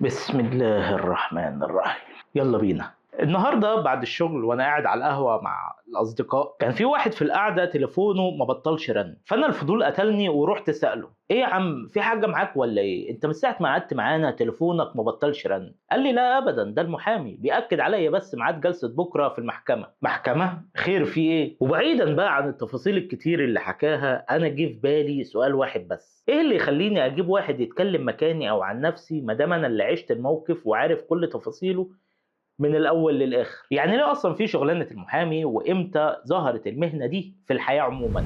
بسم الله الرحمن الرحيم. يلا بينا. النهارده بعد الشغل وانا قاعد على القهوه مع الاصدقاء، كان في واحد في القعده تليفونه ما بطلش رن، فانا الفضول قتلني ورحت ساله: ايه يا عم، في حاجه معاك ولا ايه؟ انت من ساعه ما قعدت معانا تليفونك ما بطلش رن. قال لي: لا ابدا، ده المحامي بياكد عليا بس ميعاد جلسه بكره في المحكمه. محكمه؟ خير في ايه؟ وبعيدا بقى عن التفاصيل الكتير اللي حكاها، انا جه في بالي سؤال واحد بس: ايه اللي يخليني اجيب واحد يتكلم مكاني او عن نفسي ما دام انا اللي عشت الموقف وعارف كل تفاصيله من الأول للآخر؟ يعني ليه أصلا في شغلانة المحامي، وإمتى ظهرت المهنة دي في الحياة عموما؟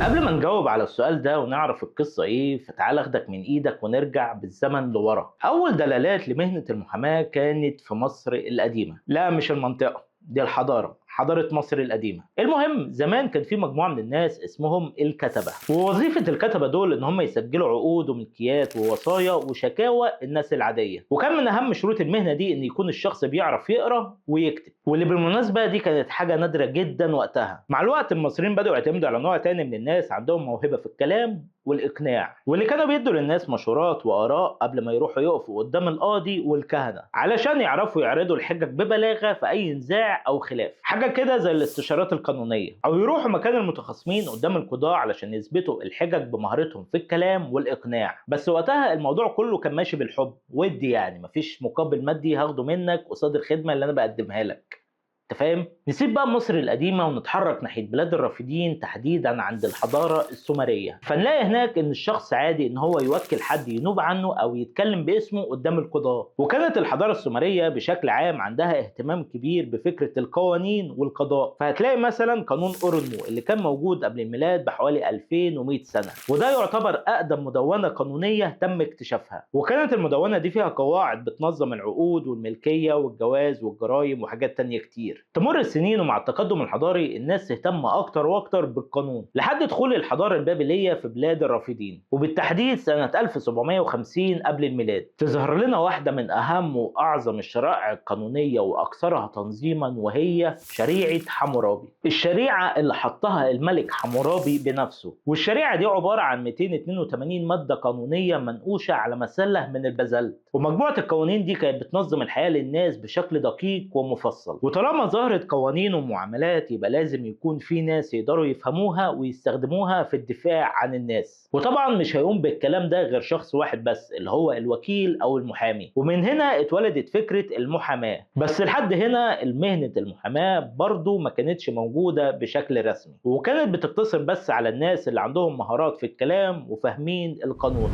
قبل ما نجاوب على السؤال ده ونعرف القصة إيه، فتعال أخدك من إيدك ونرجع بالزمن لورا. أول دلالات لمهنة المحاماة كانت في مصر القديمة، لا مش المنطقة دي، الحضارة، حضارة مصر القديمة. المهم زمان كان في مجموعة من الناس اسمهم الكتبة، ووظيفة الكتبة دول ان هم يسجلوا عقود وملكيات ووصايا وشكاوى الناس العادية. وكان من اهم شروط المهنة دي ان يكون الشخص بيعرف يقرا ويكتب، واللي بالمناسبة دي كانت حاجة نادرة جدا وقتها. مع الوقت المصريين بدأوا يعتمدوا على نوع تاني من الناس عندهم موهبة في الكلام والإقناع، واللي كانوا بيدوا للناس مشورات وآراء قبل ما يروحوا يقفوا قدام القاضي والكهنة علشان يعرفوا يعرضوا الحجج ببلاغة في أي نزاع أو خلاف، حاجة كده زي الاستشارات القانونية، أو يروحوا مكان المتخاصمين قدام القضاة علشان يثبتوا الحجج بمهارتهم في الكلام والإقناع. بس وقتها الموضوع كله كان ماشي بالحب ودي، يعني مفيش مقابل مادي هاخده منك قصاد الخدمة اللي أنا بقدمها لك. انت فاهم؟ نسيب بقى مصر القديمه ونتحرك ناحيه بلاد الرافدين، تحديدا عند الحضاره السومريه، فنلاقي هناك ان الشخص عادي ان هو يوكل حد ينوب عنه او يتكلم باسمه قدام القضاه. وكانت الحضاره السومريه بشكل عام عندها اهتمام كبير بفكره القوانين والقضاء، فهتلاقي مثلا قانون اورنمو اللي كان موجود قبل الميلاد بحوالي 2100 سنه، وده يعتبر اقدم مدونه قانونيه تم اكتشافها. وكانت المدونه دي فيها قواعد بتنظم العقود والملكيه والجواز والجرائم وحاجات تانية كتير. تمر السنين ومع التقدم الحضاري الناس تهتم اكتر واكتر بالقانون لحد دخول الحضاره البابليه في بلاد الرافدين، وبالتحديد سنه 1750 قبل الميلاد تظهر لنا واحده من اهم واعظم الشرائع القانونيه واكثرها تنظيما، وهي شريعه حمورابي. الشريعه اللي حطها الملك حمورابي بنفسه، والشريعه دي عباره عن 282 ماده قانونيه منقوشه على مسله من البازلت. ومجموعه القوانين دي كانت بتنظم الحياه للناس بشكل دقيق ومفصل، وطالما ظهرت قوانين ومعاملات يبقى لازم يكون في ناس يقدروا يفهموها ويستخدموها في الدفاع عن الناس. وطبعا مش هيقوم بالكلام ده غير شخص واحد بس، اللي هو الوكيل او المحامي. ومن هنا اتولدت فكرة المحاماة. بس لحد هنا مهنة المحاماة برضو ما كانتش موجودة بشكل رسمي، وكانت بتقتصر بس على الناس اللي عندهم مهارات في الكلام وفاهمين القانون.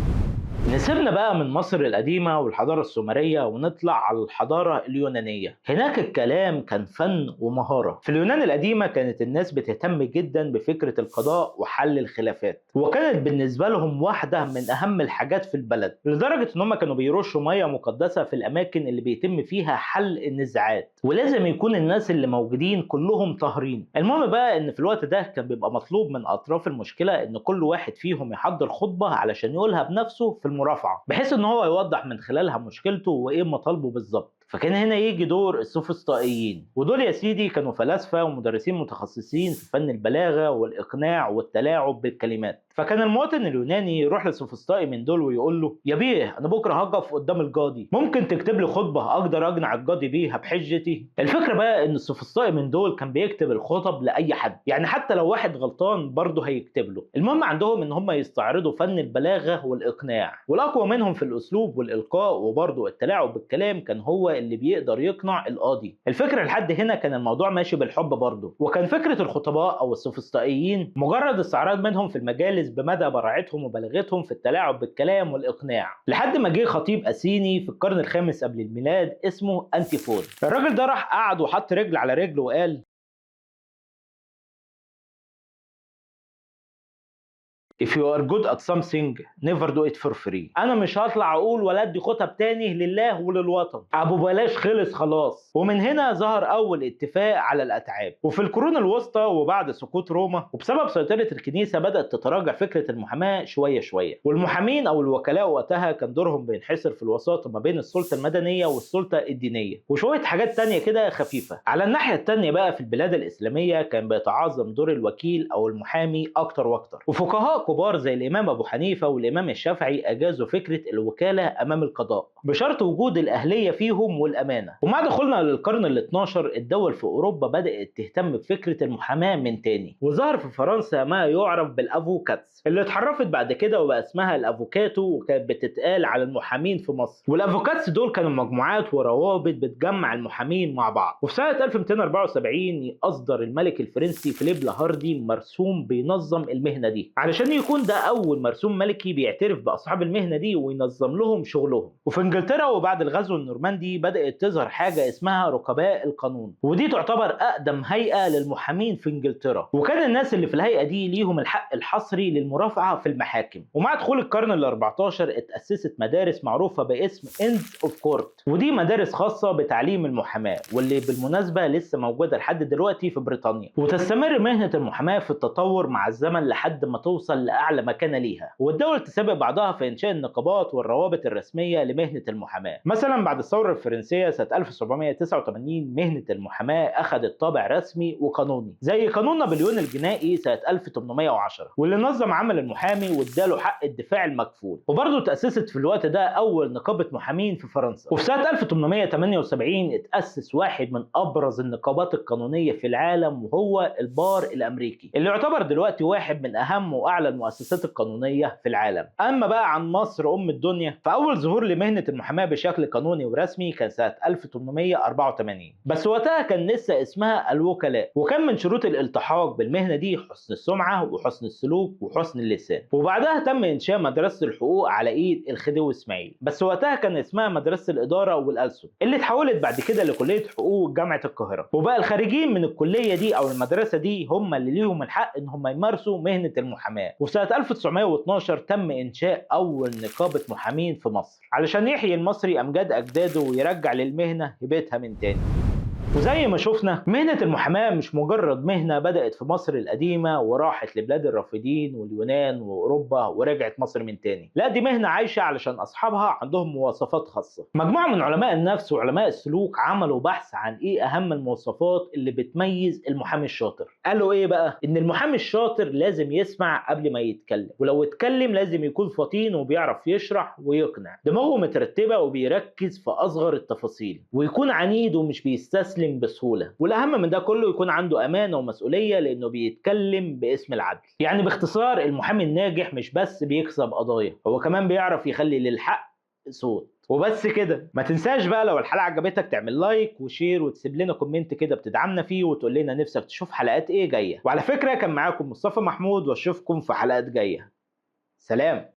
نسيبنا بقى من مصر القديمة والحضارة السومرية ونطلع على الحضارة اليونانية. هناك الكلام كان فن ومهارة. في اليونان القديمة كانت الناس بتهتم جدا بفكرة القضاء وحل الخلافات، وكانت بالنسبة لهم واحدة من أهم الحاجات في البلد، لدرجة إن هم كانوا بيرشوا مياه مقدسة في الأماكن اللي بيتم فيها حل النزاعات، ولازم يكون الناس اللي موجودين كلهم طاهرين. المهم بقى إن في الوقت ده كان بيبقى مطلوب من أطراف المشكلة إن كل واحد فيهم يحضر خطبة علشان يقولها بنفسه في المرافعة، بحيث ان هو يوضح من خلالها مشكلته وايه مطالبه بالظبط. فكان هنا يجي دور السوفسطائيين، ودول يا سيدي كانوا فلاسفه ومدرسين متخصصين في فن البلاغه والاقناع والتلاعب بالكلمات. فكان المواطن اليوناني يروح لسوفسطائي من دول ويقول له: يا بيه، انا بكره هقف قدام القاضي، ممكن تكتب لي خطبه اقدر اقنع القاضي بيها بحجتي؟ الفكره بقى ان السوفسطائي من دول كان بيكتب الخطب لاي حد، يعني حتى لو واحد غلطان برضه هيكتب له. المهم عندهم ان هم يستعرضوا فن البلاغه والاقناع، والاقوى منهم في الاسلوب والالقاء وبرضه التلاعب بالكلام كان هو اللي بيقدر يقنع القاضي. الفكره لحد هنا كان الموضوع ماشي بالحب برضه، وكان فكره الخطباء او السوفسطائيين مجرد استعراض منهم في المجالس بمدى براعتهم وبلاغتهم في التلاعب بالكلام والاقناع، لحد ما جه خطيب اثيني في القرن الخامس قبل الميلاد اسمه انتيفون. الراجل ده راح قعد وحط رجل على رجل وقال: If you are good at something, never do it for free. انا مش هطلع اقول ولا ادي خطب تاني لله وللوطن، ابو بلاش خلص خلاص. ومن هنا ظهر اول اتفاق على الاتعاب. وفي القرون الوسطى وبعد سقوط روما وبسبب سيطرة الكنيسة بدأت تتراجع فكرة المحاماة شوية شوية، والمحامين او الوكلاء وقتها كان دورهم بينحصر في الوساطة ما بين السلطة المدنية والسلطة الدينية وشوية حاجات تانية كده خفيفة. على الناحية التانية بقى في البلاد الإسلامية كان بيتعظم دور الوكيل او المحامي اكتر واكتر، وفقهاء كبار زي الإمام أبو حنيفة والإمام الشافعي أجازوا فكرة الوكالة أمام القضاء بشرط وجود الأهلية فيهم والأمانة. ومع دخولنا للقرن ال 12 الدول في أوروبا بدأت تهتم بفكرة المحاماة من تاني، وظهر في فرنسا ما يعرف بالأفوكاتس اللي اتحرفت بعد كده وبقى اسمها الأفوكاتو، وكانت بتتقال على المحامين في مصر. والأفوكاتس دول كانوا مجموعات وروابط بتجمع المحامين مع بعض. وفي سنة 1274 أصدر الملك الفرنسي فيليب لاهاردي مرسوم بينظم المهنة دي، علشان يكون ده أول مرسوم ملكي بيعترف بأصحاب المهنة دي وينظم لهم شغلهم. وفي إنجلترا وبعد الغزو النورماندي بدأت تظهر حاجة اسمها ركباء القانون، ودي تعتبر أقدم هيئة للمحامين في إنجلترا، وكان الناس اللي في الهيئة دي ليهم الحق الحصري للمرافعة في المحاكم. ومع دخول القرن ال 14 اتأسست مدارس معروفة باسم إنز أوف كورت، ودي مدارس خاصة بتعليم المحاماة، واللي بالمناسبة لسه موجودة لحد دلوقتي في بريطانيا. وتستمر مهنة المحاماة في التطور مع الزمن لحد ما توصل لأعلى مكانة ليها، والدول تسابق بعضها في إنشاء النقابات والروابط الرسمية لمهنة المحاماة. مثلا بعد الثورة الفرنسية سنة 1789 مهنة المحاماة أخذت طابع رسمي وقانوني زي قانون نابليون الجنائي سنة 1810، واللي نظم عمل المحامي واداله حق الدفاع المكفول. وبرضه تأسست في الوقت ده أول نقابة محامين في فرنسا. وفي سنة 1878 اتأسس واحد من أبرز النقابات القانونية في العالم، وهو البار الأمريكي، اللي يعتبر دلوقتي واحد من أهم وأعلى المؤسسات القانونية في العالم. أما بقى عن مصر أم الدنيا، فأول ظهور لمهنة المحاماة بشكل قانوني ورسمي كان سنة 1884، بس وقتها كان لسه اسمها الوكلاء، وكان من شروط الالتحاق بالمهنة دي حسن السمعة وحسن السلوك وحسن اللسان. وبعدها تم إنشاء مدرسة الحقوق على إيد الخديوي إسماعيل، بس وقتها كان اسمها مدرسة الإدارة والألسن، اللي اتحولت بعد كده لكلية حقوق جامعة القاهرة. وبقى الخارجين من الكلية دي أو المدرسة دي هم اللي ليهم الحق إن هم يمارسوا مهنة المحاماة. وفي سنة 1912 تم إنشاء أول نقابة محامين في مصر، علشان يحيي المصري أمجاد أجداده ويرجع للمهنة هيبتها من تاني. وزي ما شفنا مهنة المحاماة مش مجرد مهنة بدأت في مصر القديمة وراحت لبلاد الرافدين واليونان وأوروبا ورجعت مصر من تاني، لا دي مهنة عايشة علشان أصحابها عندهم مواصفات خاصة. مجموعة من علماء النفس وعلماء السلوك عملوا بحث عن إيه أهم المواصفات اللي بتميز المحامي الشاطر. قالوا إيه بقى؟ إن المحامي الشاطر لازم يسمع قبل ما يتكلم، ولو اتكلم لازم يكون فطين وبيعرف يشرح ويقنع، دماغه مترتبة وبيركز في أصغر التفاصيل، ويكون عنيد ومش بيستسلم بسهولة، والأهم من ده كله يكون عنده أمانة ومسؤولية لأنه بيتكلم باسم العدل. يعني باختصار المحامي الناجح مش بس بيكسب قضايا، هو كمان بيعرف يخلي للحق صوت. وبس كده، ما تنساش بقى لو الحلقة عجبتك تعمل لايك وشير وتسيب لنا كومنت كده بتدعمنا فيه وتقول لنا نفسك تشوف حلقات ايه جاية. وعلى فكرة كان معاكم مصطفى محمود واشوفكم في حلقات جاية. سلام.